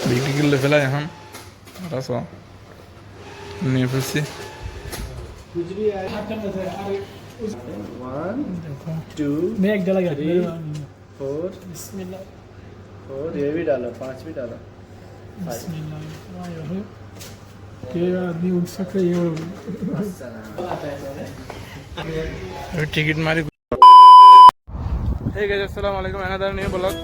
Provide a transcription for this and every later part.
বিক্রি করলে ফেলাই এখন রাস নিয়ে ফেলছি। एक डाला गया 4 बिस्मिल्लाह 4 ये भी डालो 5 भी डालो। बिस्मिल्लाह ये आदमी उठ सकता है ये টিকিট মারি। ঠিক আছে, আসসালামু আলাইকুম। এনাদার নিয়ে ব্লগ।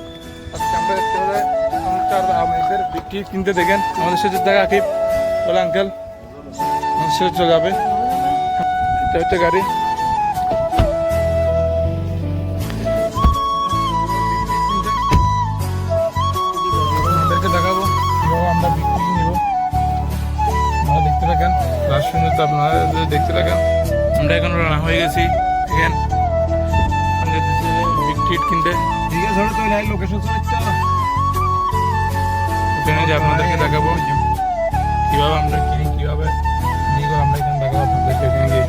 আজকে আমরা দেখতে হবে আমাদের বিক্রি কিনতে দেখেন আমাদের সাথে দেখা আকিব বলে আঙ্কেল আমাদের সাথে চলে যাবে। এটা হচ্ছে গাড়ি। আমাদেরকে দেখাবো কীভাবে আমরা বিক্রি নিব। আপনারা দেখতে থাকেন, লাস্ট পর্যন্ত আপনারা যদি দেখতে থাকেন। আমরা এখন রান্না হয়ে গেছি। দেখেন বিক্রি কিনতে লোকেশন ওখানে যে আপনাদেরকে দেখাবো কীভাবে আমরা কিনি, কীভাবে নিয়ে করে আমরা এখানে দেখাবো আপনাদেরকে এখানে গিয়ে।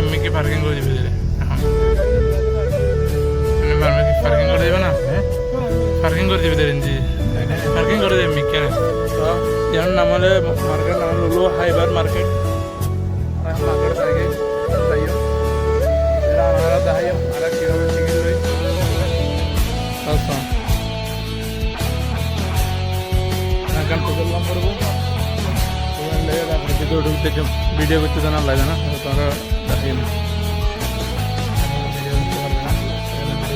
এমনিকে পার্কিং করে দিবে, পার্কিং করে দেবে না, পার্কিং করে দিবে জি, পার্কিং করে দেবে এমনি কেন। যেমন নাম হলে মার্কেট নাম হলো হাইবার মার্কেট। মার্কেট থাকে যাইও আমরা দেখাইও আর কীভাবে টিকিট লই। গান প্রোগ্রাম করবো ভিডিও ঢুকতে ভিডিও করতে জানা লাগে না, তোমরা দেখাই না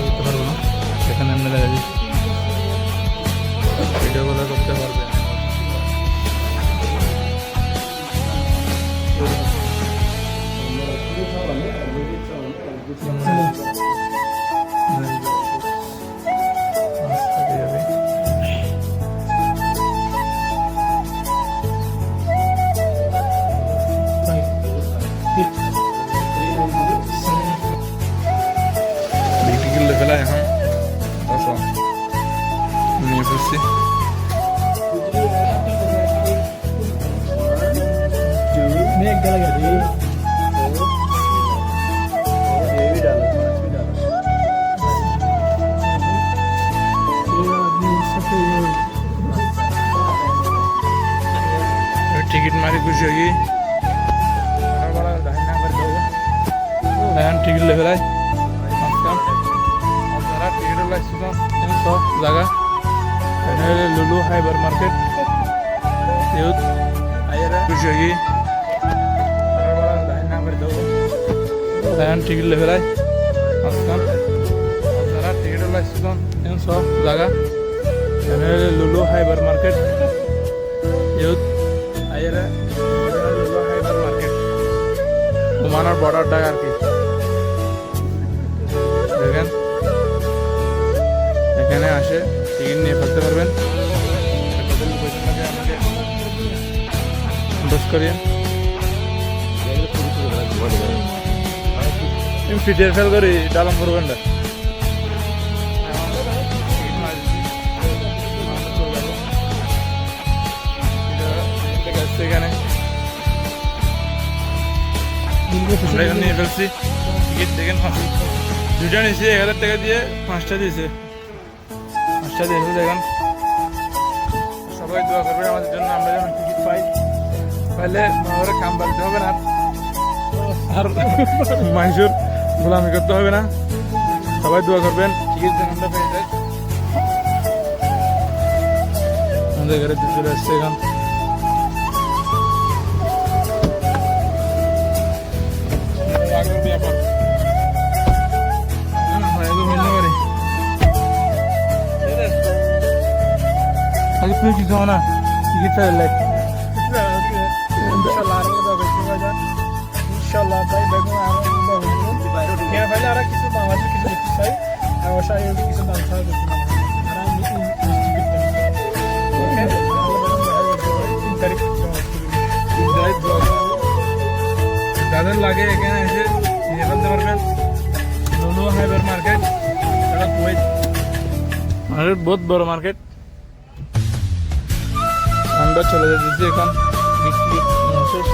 করতে পারবো না। সেখানে এমনি দেখা দিচ্ছি ভিডিওগুলো করতে পারবে। বিক্রি করলে ফেলাই এখন নিয়ে ফেলছি। एक डाला गया 4 ये भी डालो 5 भी डालो। ये आदमी उठ सकता है টিকিট মারি খুশি হয়ে এখন টিকিট লে ফেলাই আপনারা টিকিট লাগছিল সব জায়গা। এটা হলো লুলু হাইবার মার্কেট। ইউথ আইরা খুশি হয়ে এখন টিকিট লে ফেলাই আপনারা টিকিট লাগছিল সব জায়গা। এটা হলো লুলু হাইবার মার্কেট। ইউথ আইরা লুলু হাইবার মার্কেট ওমানার বর্ডারটা আর কি। দেখেন এখানে আসে টিকিট নিয়ে ফেলতে পারবেন। আমাকে দোষ করিয়েন ফিটের ফেল করি ডালাম করবেন না। এখানে আমরা এখানে নিয়ে ফেলছি টিকিট। দেখেন দুইটা নিয়েছি 1000 টাকা দিয়ে, 5টা দিয়েছে, 5টা দিয়েছে। দেখেন সবাই দোয়া করবে আমাদের জন্য, আমরা যেন টিকিট পাই। পাইলে আমাদের কাম বাড়তে হবে না আর মানুষের গোলামি করতে হবে না। সবাই দোয়া করবেন টিকিট যেন আমরা পেয়ে যাই। আমাদের ঘরে চলে আসছে এখন কি খাও না টিকিট চাইলে इंशाल्लाह भाई बेगम यहाँ पहले आ किसी बाहर किसी लिखी साई और शायद किसी नाम था आराम যাদের লাগে এখানে এসে নিয়ে ফেলতে পারবেন। লুলু হাইবার মার্কেট, এটা কুয়েত মার্কেট, বহুত বড় মার্কেট। আমরা চলে যাচ্ছি এখন শেষ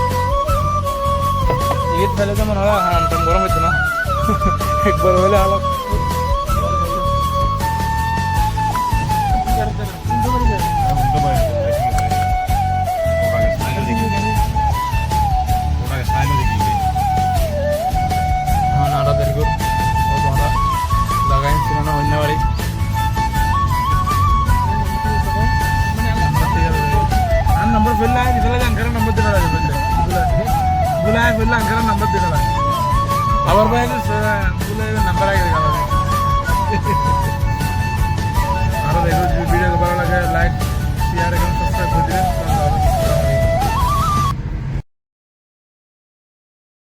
ঈদ ফেলে তো মনে হয় হারাম টাম গরম হইতো না একবার হলে আলো আটা দেরি কর তোমরা লাগাই ছিল না অন্য বাড়ি नंबर फिर लाए निकला अंकर नंबर देना है बंदे बुलाया फिर अंकर नंबर देना है और भाई बुलाए नंबर आएगा और देखो वीडियो को बड़ा लगे लाइक शेयर एवं सब्सक्राइब कर दिया